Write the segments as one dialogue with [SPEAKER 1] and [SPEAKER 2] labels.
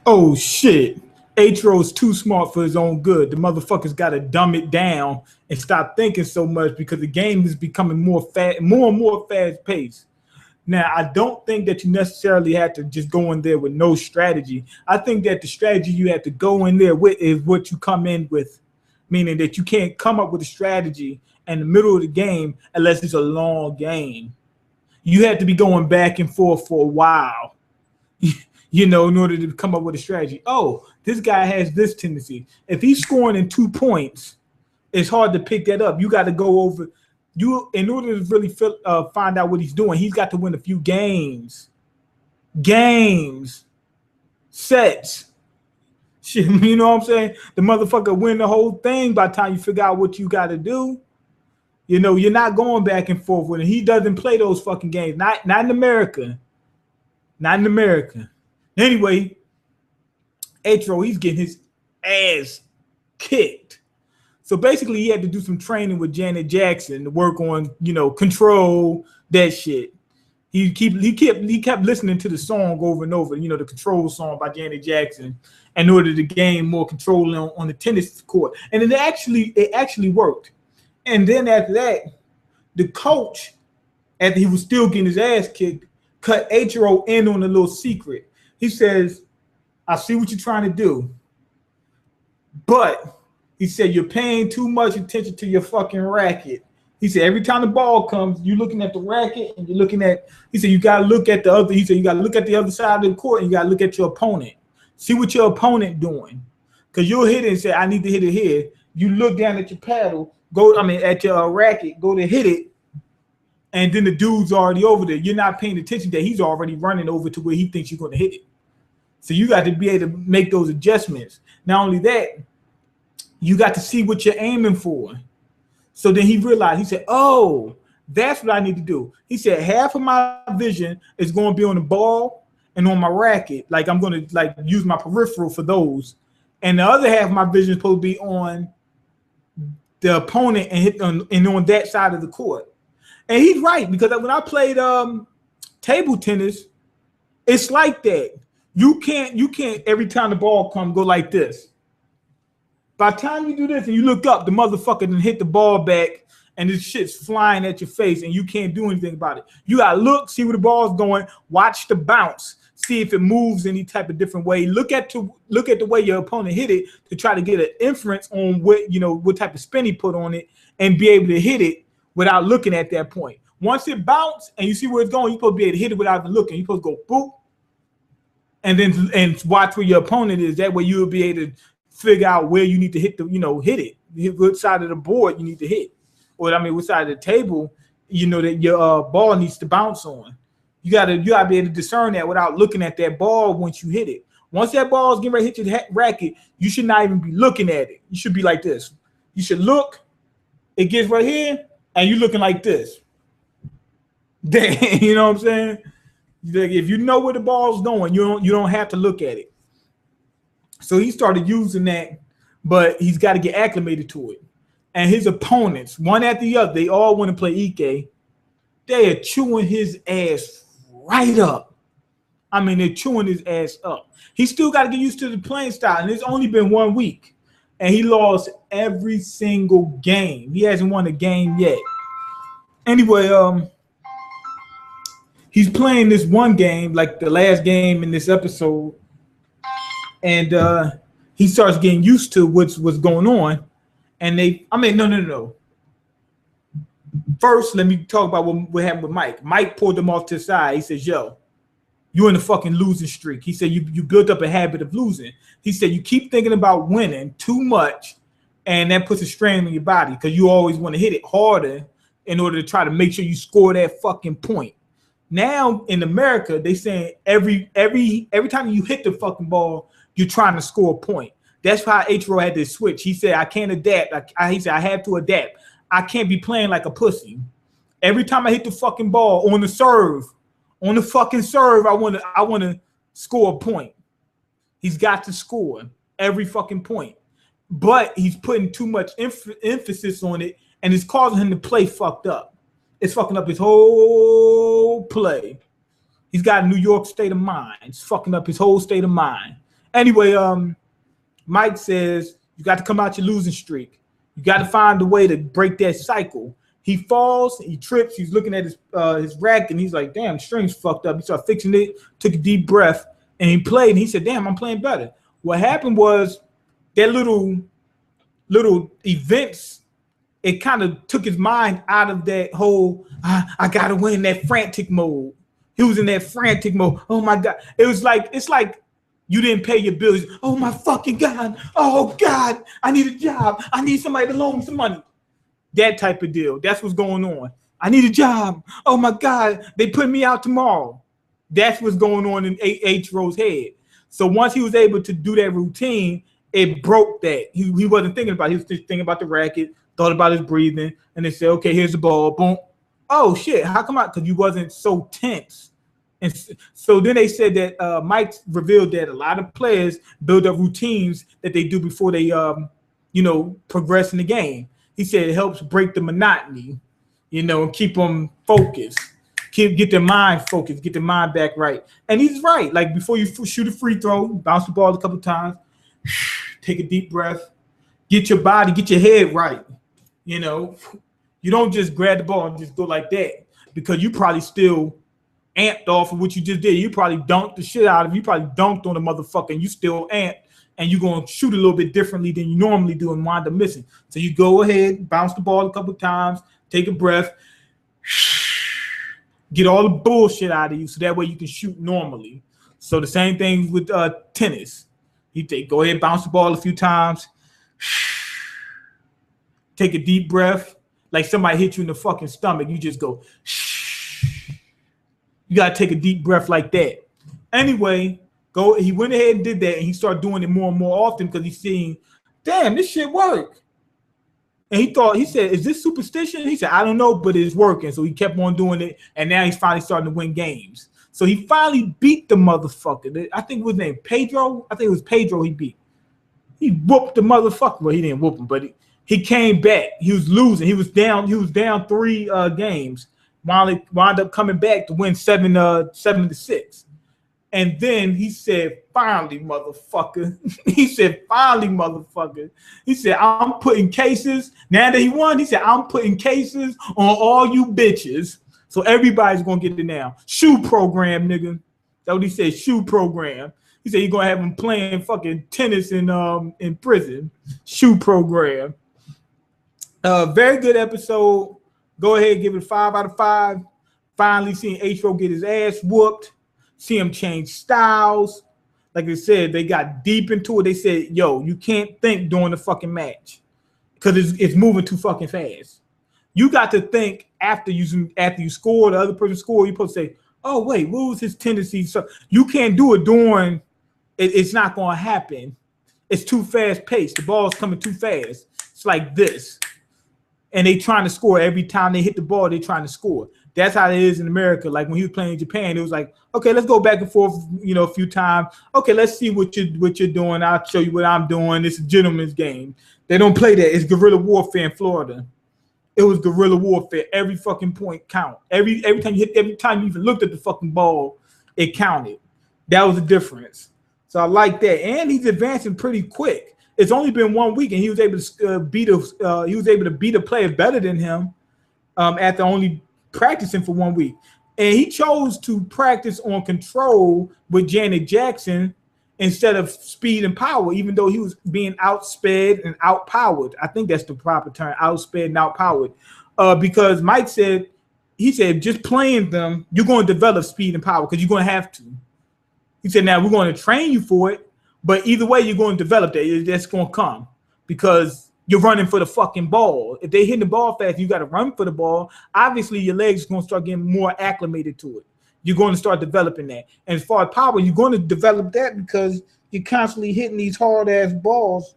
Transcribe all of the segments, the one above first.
[SPEAKER 1] Oh shit. Atro's too smart for his own good. The motherfucker's got to dumb it down and stop thinking so much because the game is becoming more and more fast paced. Now, I don't think that you necessarily have to just go in there with no strategy. I think that the strategy you have to go in there with is what you come in with, meaning that you can't come up with a strategy in the middle of the game unless it's a long game. You have to be going back and forth for a while, in order to come up with a strategy. Oh, this guy has this tendency. If he's scoring in 2 points, it's hard to pick that up. You got to go over. In order to really find out what he's doing, he's got to win a few games, sets. Shit, you know what I'm saying? The motherfucker win the whole thing by the time you figure out what you got to do. You're not going back and forth with him. He doesn't play those fucking games. Not in America. Not in America. Anyway, Atro, he's getting his ass kicked. So basically, he had to do some training with Janet Jackson to work on, control, that shit. He kept listening to the song over and over, the Control song by Janet Jackson, in order to gain more control on the tennis court. And it actually worked. And then after that, the coach, after he was still getting his ass kicked, cut Atro in on a little secret. He says, I see what you're trying to do, but he said, you're paying too much attention to your fucking racket. He said, every time the ball comes, you're looking at the racket and you're looking at, he said, you got to look at the other, he said, you got to look at the other side of the court and you got to look at your opponent. See what your opponent doing. Because you'll hit it and say, I need to hit it here. You look down at your paddle, at your racket, go to hit it, and then the dude's already over there. You're not paying attention that he's already running over to where he thinks you're going to hit it. So you got to be able to make those adjustments. Not only that, you got to see what you're aiming for. So then he realized, he said, oh, that's what I need to do. He said, half of my vision is going to be on the ball and on my racket. Like I'm going to use my peripheral for those. And the other half of my vision is supposed to be on the opponent and on that side of the court. And he's right, because when I played table tennis, it's like that. You can't every time the ball comes go like this. By the time you do this and you look up, the motherfucker done hit the ball back and this shit's flying at your face and you can't do anything about it. You gotta look, see where the ball's going, watch the bounce, see if it moves any type of different way. Look at the way your opponent hit it to try to get an inference on what type of spin he put on it and be able to hit it without looking at that point. Once it bounces and you see where it's going, you're supposed to be able to hit it without even looking. You're supposed to go boop and watch where your opponent is. That way you'll be able to figure out where you need to hit what side of the board you need to hit. Or what side of the table, that your ball needs to bounce on. You gotta be able to discern that without looking at that ball once you hit it. Once that ball is getting ready to hit your racket, you should not even be looking at it. You should be like this. You should look, it gets right here, and you're looking like this. You know what I'm saying? If you know where the ball's going, you don't have to look at it. So he started using that, but he's got to get acclimated to it. And his opponents, one after the other, they all want to play Ike. They are chewing his ass right up. They're chewing his ass up. He still got to get used to the playing style, and it's only been 1 week. And he lost every single game. He hasn't won a game yet. Anyway, he's playing this one game, like the last game in this episode, and he starts getting used to what's going on. And no. First, let me talk about what happened with Mike. Mike pulled him off to the side. He says, yo, you're in a fucking losing streak. He said, you built up a habit of losing. He said, you keep thinking about winning too much, and that puts a strain on your body because you always want to hit it harder in order to try to make sure you score that fucking point. Now, in America, they saying every time you hit the fucking ball, you're trying to score a point. That's why Atro had this switch. He said, I can't adapt. He said, I have to adapt. I can't be playing like a pussy. Every time I hit the fucking ball on the fucking serve, I want to score a point. He's got to score every fucking point. But he's putting too much emphasis on it, and it's causing him to play fucked up. It's fucking up his whole play. He's got a New York state of mind. It's fucking up his whole state of mind. Anyway, Mike says you got to come out your losing streak. You got to find a way to break that cycle. He falls, he trips, he's looking at his rack, and he's like, damn, the string's fucked up. He started fixing it, took a deep breath, and he played, and he said, damn, I'm playing better. What happened was that little events, it kind of took his mind out of that whole, I got to win, that frantic mode. He was in that frantic mode. Oh, my God. It's like you didn't pay your bills. Oh, my fucking God. Oh, God, I need a job. I need somebody to loan me some money. That type of deal. That's what's going on. I need a job. Oh, my God, they put me out tomorrow. That's what's going on in H-Row's head. So once he was able to do that routine, it broke that. He wasn't thinking about it. He was just thinking about the racket, thought about his breathing, and they said, okay, here's the ball. Boom. Oh, shit. How come because you wasn't so tense? And so then they said that Mike revealed that a lot of players build up routines that they do before they, progress in the game. He said it helps break the monotony, and keep them focused, get their mind focused, get their mind back right. And he's right. Like before you shoot a free throw, bounce the ball a couple times, take a deep breath, get your body, get your head right. You don't just grab the ball and just go like that because you probably still amped off of what you just did. You probably dunked the shit out of it. You probably dunked on the motherfucker and you still amped, and you're going to shoot a little bit differently than you normally do and wind up missing. So you go ahead, bounce the ball a couple times, take a breath, get all the bullshit out of you so that way you can shoot normally. So the same thing with tennis. Go ahead, bounce the ball a few times, take a deep breath. Like somebody hit you in the fucking stomach, you just go, you got to take a deep breath like that. Anyway, he went ahead and did that, and he started doing it more and more often because he's seeing, damn, this shit work. And he said, is this superstition? He said, I don't know, but it's working. So he kept on doing it, and now he's finally starting to win games. So he finally beat the motherfucker. I think it was named Pedro. I think it was Pedro he beat. He whooped the motherfucker. Well, he didn't whoop him, but he came back. He was losing. He was down 3 games. Wound up coming back to win 7-6. And then he said, finally, motherfucker. He said, I'm putting cases. Now that he won, he said, I'm putting cases on all you bitches. So everybody's going to get it now. Shoe program, nigga. That's what he said, shoe program. He said he's going to have him playing fucking tennis in prison. Shoe program. Very good episode. Go ahead, give it 5 out of 5. Finally seeing H-Row get his ass whooped. See him change styles. Like I said, they got deep into it. They said, yo, you can't think during the fucking match because it's moving too fucking fast. You got to think after you score, the other person scored, you're supposed to say, oh, wait, what was his tendency? So you can't do it during it's not going to happen. It's too fast paced. The ball's coming too fast. It's like this. And they trying to score every time they hit the ball. They trying to score. That's how it is in America. Like when he was playing in Japan, it was like, okay, let's go back and forth, a few times. Okay, let's see what you're doing. I'll show you what I'm doing. It's a gentleman's game. They don't play that. It's guerrilla warfare in Florida. It was guerrilla warfare. Every fucking point count. Every time you even looked at the fucking ball, it counted. That was the difference. So I like that. And he's advancing pretty quick. It's only been 1 week, and he was able to beat a player better than him after only practicing for 1 week. And he chose to practice on control with Janet Jackson instead of speed and power, even though he was being outsped and outpowered. I think that's the proper term, outsped and outpowered. Because Mike said, just playing them, you're going to develop speed and power because you're going to have to. He said, now we're going to train you for it, but either way, you're going to develop that. That's going to come because you're running for the fucking ball. If they hit the ball fast, you got to run for the ball. Obviously, your legs are going to start getting more acclimated to it. You're going to start developing that. And as far as power, you're going to develop that because you're constantly hitting these hard-ass balls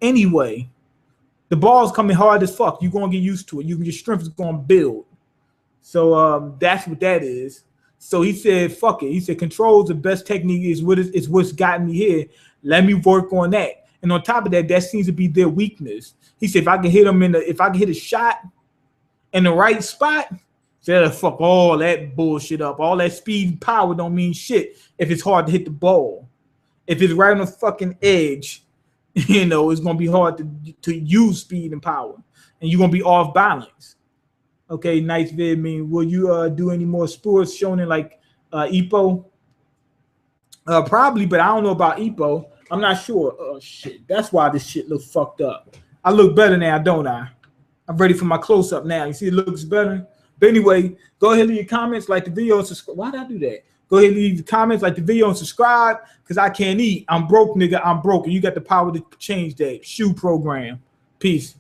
[SPEAKER 1] anyway. The ball's coming hard as fuck. You're going to get used to it. Your strength is going to build. So that's what that is. So he said, fuck it. He said, control's the best technique is what's gotten me here. Let me work on that. And on top of that, that seems to be their weakness. He said, if I can hit a shot in the right spot, that'll fuck all that bullshit up. All that speed and power don't mean shit if it's hard to hit the ball. If it's right on the fucking edge, you know, it's gonna be hard to use speed and power, and you're gonna be off balance. Okay, nice vid. Mean, will you do any more sports shonen like Ippo? Probably, but I don't know about Ippo. I'm not sure. Oh shit, that's why this shit looks fucked up. I look better now, don't I? I'm ready for my close up now. You see, it looks better. But anyway, go ahead and leave your comments, like the video, and subscribe. Why did I do that? Go ahead and leave the comments, like the video, and subscribe, because I can't eat. I'm broke, nigga. I'm broke. And you got the power to change that. Shoe program. Peace.